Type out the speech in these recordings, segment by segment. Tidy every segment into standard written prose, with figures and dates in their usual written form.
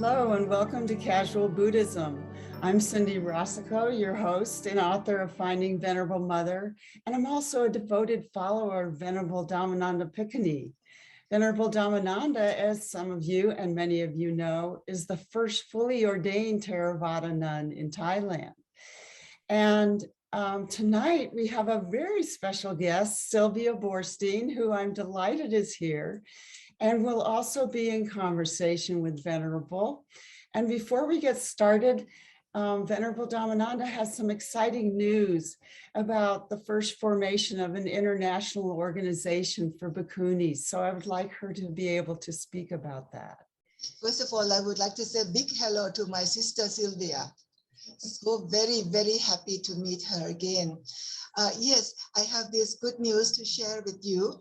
Hello and welcome to Casual Buddhism. I'm Cindy Rasicot, your host and author of Finding Venerable Mother, and I'm also a devoted follower of Venerable Dhammananda Pikuni. Venerable Dhammananda, as some of you and many of you know, is the first fully ordained Theravada nun in Thailand. And tonight we have a very special guest, Sylvia Boorstein, who I'm delighted is here, and will also be in conversation with Venerable. And before we get started, Venerable Dhammananda has some exciting news about the first formation of an international organization for bhikkhunis. So I would like her to be able to speak about that. First of all, I would like to say a big hello to my sister Sylvia. So very, very happy to meet her again. Yes, I have this good news to share with you.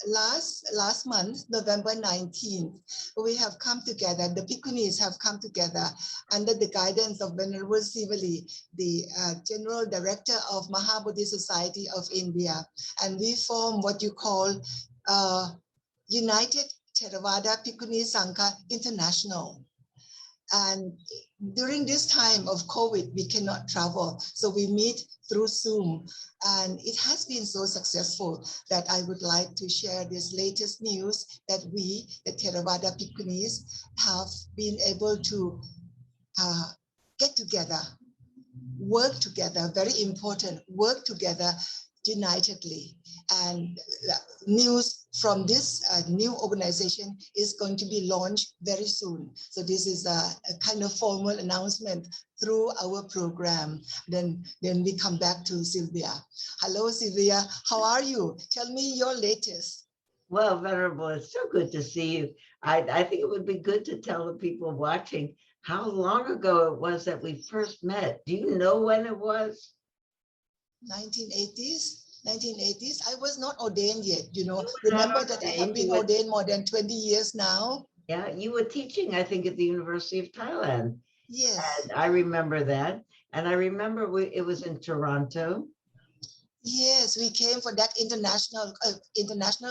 Last month, November 19th, we have come together, the bhikkhunis have come together under the guidance of Venerable Sivali, the General Director of Mahabodhi Society of India. And we form what you call United Theravada Bhikkhuni Sangha International. And during this time of COVID, we cannot travel. So we meet through Zoom. And it has been so successful that I would like to share this latest news that we, the Theravada Bhikkhunis, have been able to get together, work together, very important, work together unitedly. And news from this new organization is going to be launched very soon. So this is a kind of formal announcement through our program. Then we come back to Sylvia. Hello, Sylvia. How are you? Tell me your latest. Well, Venerable, it's so good to see you. I think it would be good to tell the people watching how long ago it was that we first met. Do you know when it was? 1980s. I was not ordained yet, you know. Remember that I have been ordained more than 20 years now. Yeah, you were teaching, I think, at the University of Thailand. Yes. And I remember that. And I remember it was in Toronto. Yes, we came for that international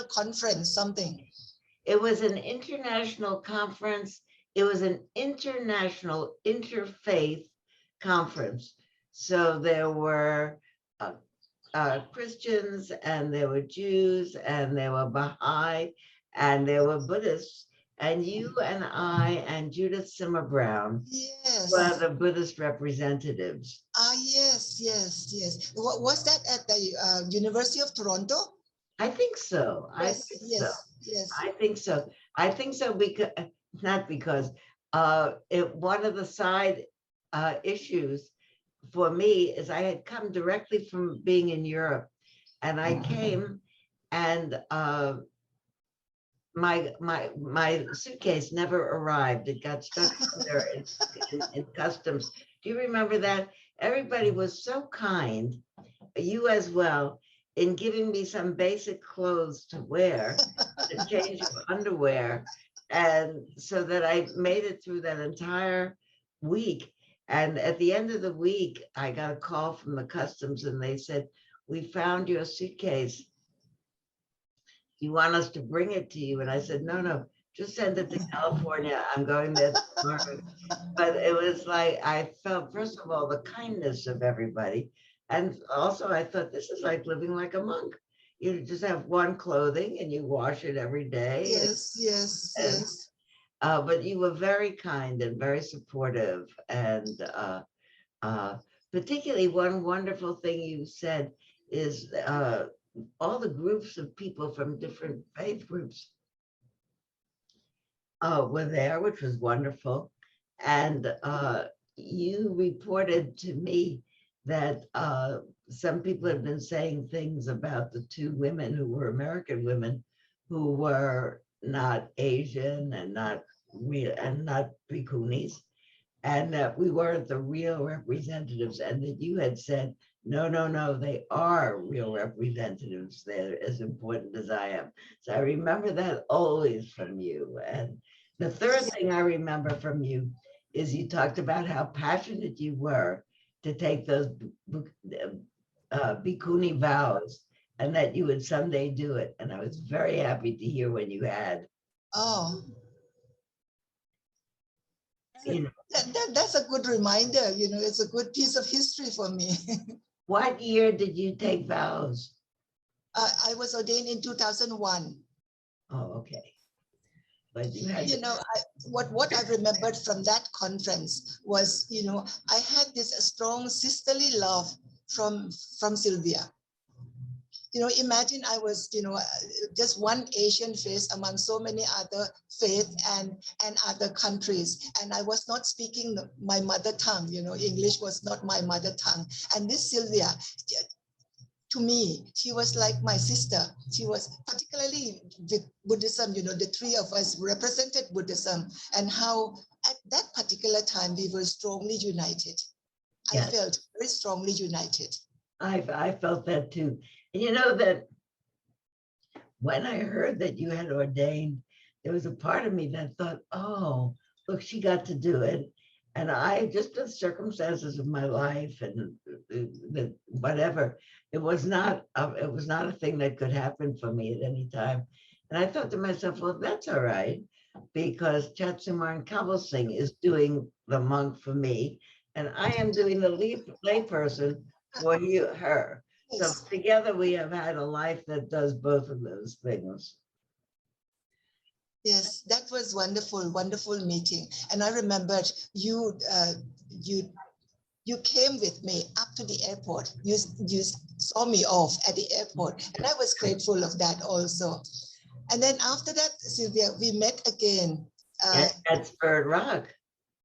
conference, something. It was an international conference. It was an international interfaith conference. So there were Christians, and there were Jews, and there were Baha'i, and there were Buddhists, and you and I and Judith Simmer Brown were the Buddhist representatives. Yes. Was that at the University of Toronto? I think so. Yes. I think so because not because one of the side issues for me is I had come directly from being in Europe, and I came, and my suitcase never arrived. It got stuck there in customs. Do you remember that? Everybody was so kind, you as well, in giving me some basic clothes to wear, a change of underwear, and so that I made it through that entire week. And at the end of the week, I got a call from the customs, and they said, "We found your suitcase. You want us to bring it to you?" And I said, no, just send it to California. I'm going there tomorrow. But it was like, I felt, first of all, the kindness of everybody. And also I thought, this is like living like a monk. You just have one clothing and you wash it every day. Yes. But you were very kind and very supportive. And particularly one wonderful thing you said is all the groups of people from different faith groups were there, which was wonderful. And you reported to me that some people had been saying things about the two women who were American women who were not Asian and not real and not bhikkhunis, and that we weren't the real representatives, and that you had said, no, they are real representatives. They're as important as I am. So I remember that always from you. And the third thing I remember from you is you talked about how passionate you were to take those bhikkhuni vows, and that you would someday do it. And I was very happy to hear when you had. Oh, That's a good reminder. It's a good piece of history for me. What year did you take vows? I was ordained in 2001. Oh, okay. But you had What I remembered from that conference was, I had this strong sisterly love from Sylvia. Imagine I was, just one Asian face among so many other faith and other countries. And I was not speaking my mother tongue, English was not my mother tongue. And this Sylvia, to me, she was like my sister. She was particularly with Buddhism, the three of us represented Buddhism, and how at that particular time we were strongly united. Yes. I felt very strongly united. I felt that too. And you know that when I heard that you had ordained, there was a part of me that thought, oh, look, she got to do it. And I, just the circumstances of my life and the whatever, it was not a thing that could happen for me at any time. And I thought to myself, well, that's all right, because Chatsumarn Kabul Singh is doing the monk for me, and I am doing the lay person for her. So together we have had a life that does both of those things. Yes, that was wonderful, wonderful meeting. And I remembered you came with me up to the airport. You saw me off at the airport, and I was grateful of that also. And then after that, Sylvia, we met again. At Spurred Rock.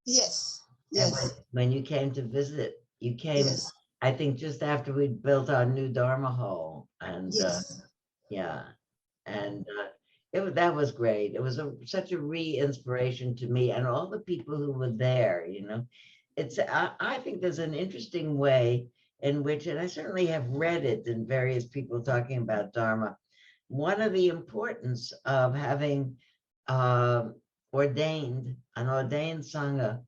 Yes, yes. And when you came to visit, you came, yes. I think, just after we built our new Dharma hall. And yes. yeah, and that was great. It was such a re-inspiration to me and all the people who were there, I think there's an interesting way in which, and I certainly have read it in various people talking about Dharma, one of the importance of having an ordained Sangha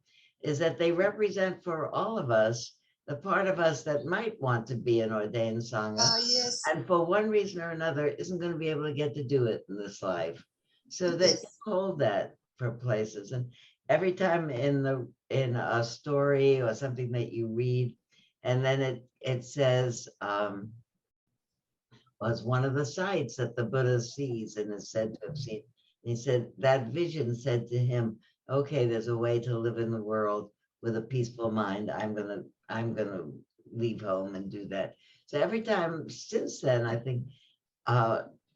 is that they represent for all of us the part of us that might want to be an ordained Sangha, yes. and for one reason or another isn't going to be able to get to do it in this life. So that you hold that for places. And every time in a story or something that you read, and then it says, was one of the sights that the Buddha sees and is said to have seen. He said that vision said to him, okay, there's a way to live in the world with a peaceful mind. I'm gonna leave home and do that. So every time since then, I think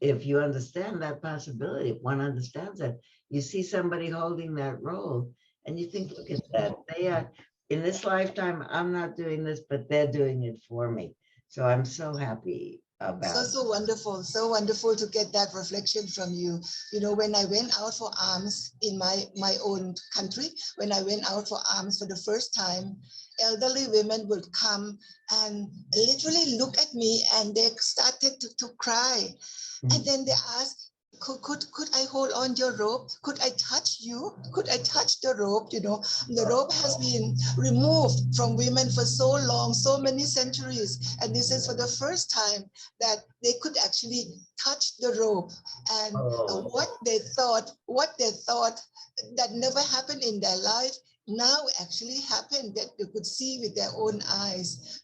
if you understand that possibility, if one understands that, you see somebody holding that role and you think, look at that. They are, in this lifetime, I'm not doing this, but they're doing it for me. So I'm so happy about it. So wonderful to get that reflection from you. When I went out for alms in my own country, when I went out for alms for the first time, elderly women would come and literally look at me, and they started to cry. And then they asked, could I hold on your robe? Could I touch you? Could I touch the robe? The robe has been removed from women for so long, so many centuries. And this is for the first time that they could actually touch the robe. And what they thought that never happened in their life now actually happened, that they could see with their own eyes.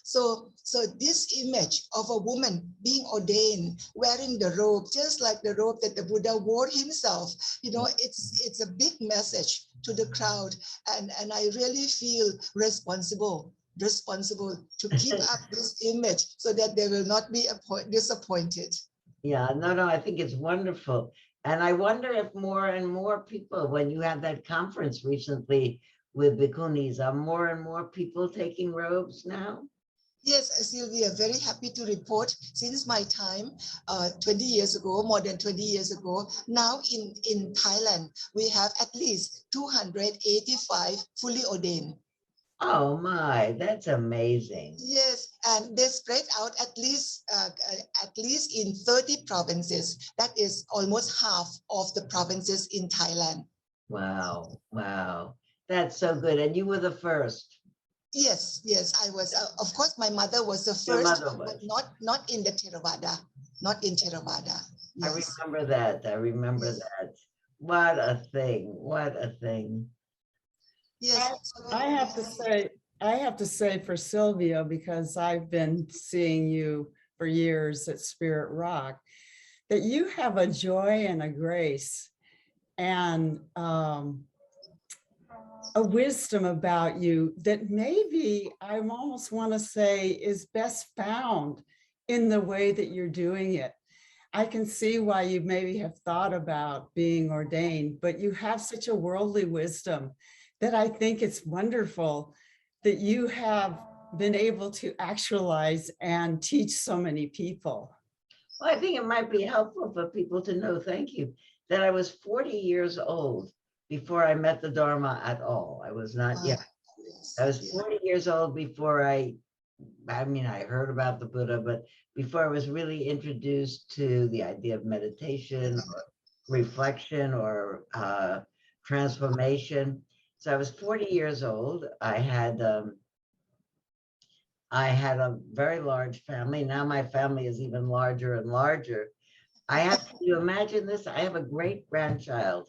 So this image of a woman being ordained, wearing the robe, just like the robe that the Buddha wore himself, it's a big message to the crowd. And I really feel responsible to keep up this image so that they will not be disappointed. Yeah, no, I think it's wonderful. And I wonder if more and more people, when you had that conference recently with bhikkhunis, are more and more people taking robes now? Yes, Sylvia, very happy to report, since my time 20 years ago, more than 20 years ago, now in Thailand, we have at least 285 fully ordained. Oh my, that's amazing. Yes, and they spread out at least in 30 provinces. That is almost half of the provinces in Thailand. Wow. That's so good. And you were the first. Yes, I was. Of course, my mother was the first, but not in the Theravada, not in Theravada. Yes. I remember that. What a thing. Yes. I have to say for Sylvia, because I've been seeing you for years at Spirit Rock, that you have a joy and a grace and a wisdom about you that maybe I almost want to say is best found in the way that you're doing it. I can see why you maybe have thought about being ordained, but you have such a worldly wisdom that I think it's wonderful that you have been able to actualize and teach so many people. Well, I think it might be helpful for people to know, thank you, that I was 40 years old before I met the Dharma at all. I was not yet. I was 40 years old before I heard about the Buddha, but before I was really introduced to the idea of meditation or reflection or transformation. So I was 40 years old. I had a very large family. Now my family is even larger and larger. I have to imagine this. I have a great grandchild.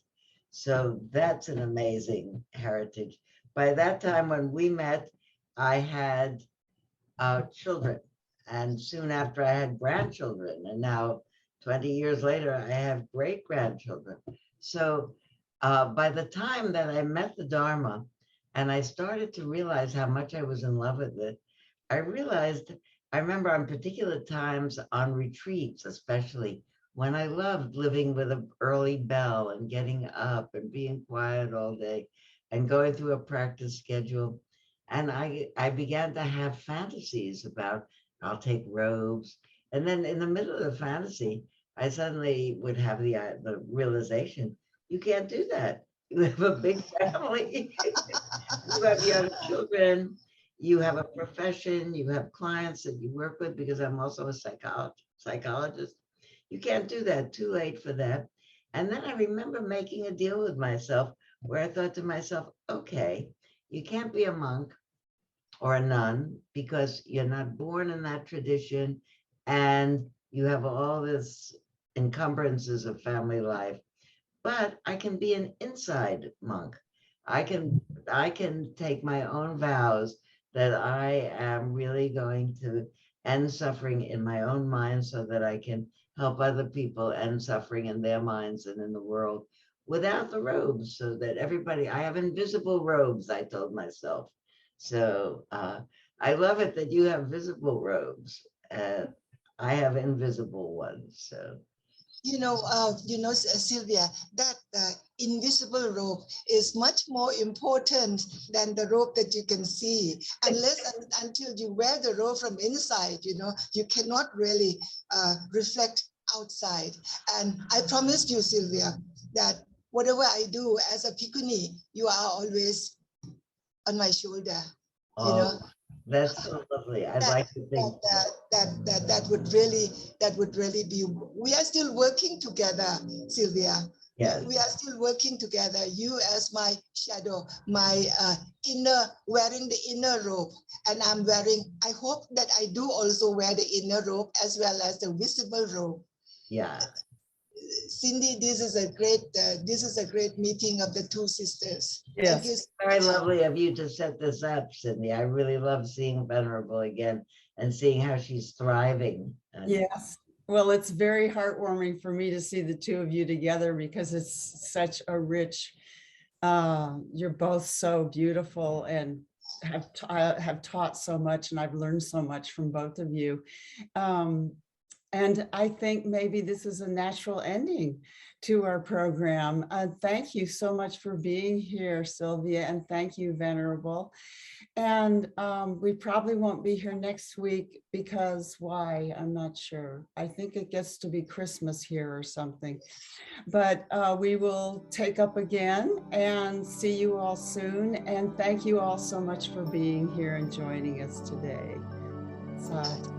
So that's an amazing heritage. By that time when we met, I had children. And soon after I had grandchildren. And now 20 years later, I have great grandchildren. So by the time that I met the Dharma and I started to realize how much I was in love with it, I remember on particular times on retreats, especially when I loved living with an early bell and getting up and being quiet all day and going through a practice schedule. And I began to have fantasies about, I'll take robes. And then in the middle of the fantasy, I suddenly would have the realization, you can't do that. You have a big family, you have young children, you have a profession, you have clients that you work with, because I'm also a psychologist. You can't do that, too late for that. And then I remember making a deal with myself where I thought to myself, okay, you can't be a monk or a nun because you're not born in that tradition and you have all this encumbrances of family life. But I can be an inside monk. I can take my own vows that I am really going to end suffering in my own mind so that I can help other people end suffering in their minds and in the world without the robes, so that everybody, I have invisible robes, I told myself. So I love it that you have visible robes. I have invisible ones. So. Sylvia, that invisible robe is much more important than the robe that you can see. Until you wear the robe from inside, you cannot really reflect outside. And I promised you, Sylvia, that whatever I do as a bhikkhuni, you are always on my shoulder. That's so lovely. I'd like to think that would really be. We are still working together, Sylvia. Yes. We are still working together. You as my shadow, my wearing the inner robe, and I'm wearing. I hope that I do also wear the inner robe as well as the visible robe. Yeah. Cindy, this is a great meeting of the two sisters. Yes. Thank you. Very lovely of you to set this up, Cindy. I really love seeing Venerable again and seeing how she's thriving. Yes. Well, it's very heartwarming for me to see the two of you together because it's such a rich, you're both so beautiful and have taught so much, and I've learned so much from both of you. And I think maybe this is a natural ending to our program. Thank you so much for being here, Sylvia, and thank you, Venerable. And we probably won't be here next week because why? I'm not sure. I think it gets to be Christmas here or something. But we will take up again and see you all soon. And thank you all so much for being here and joining us today. So.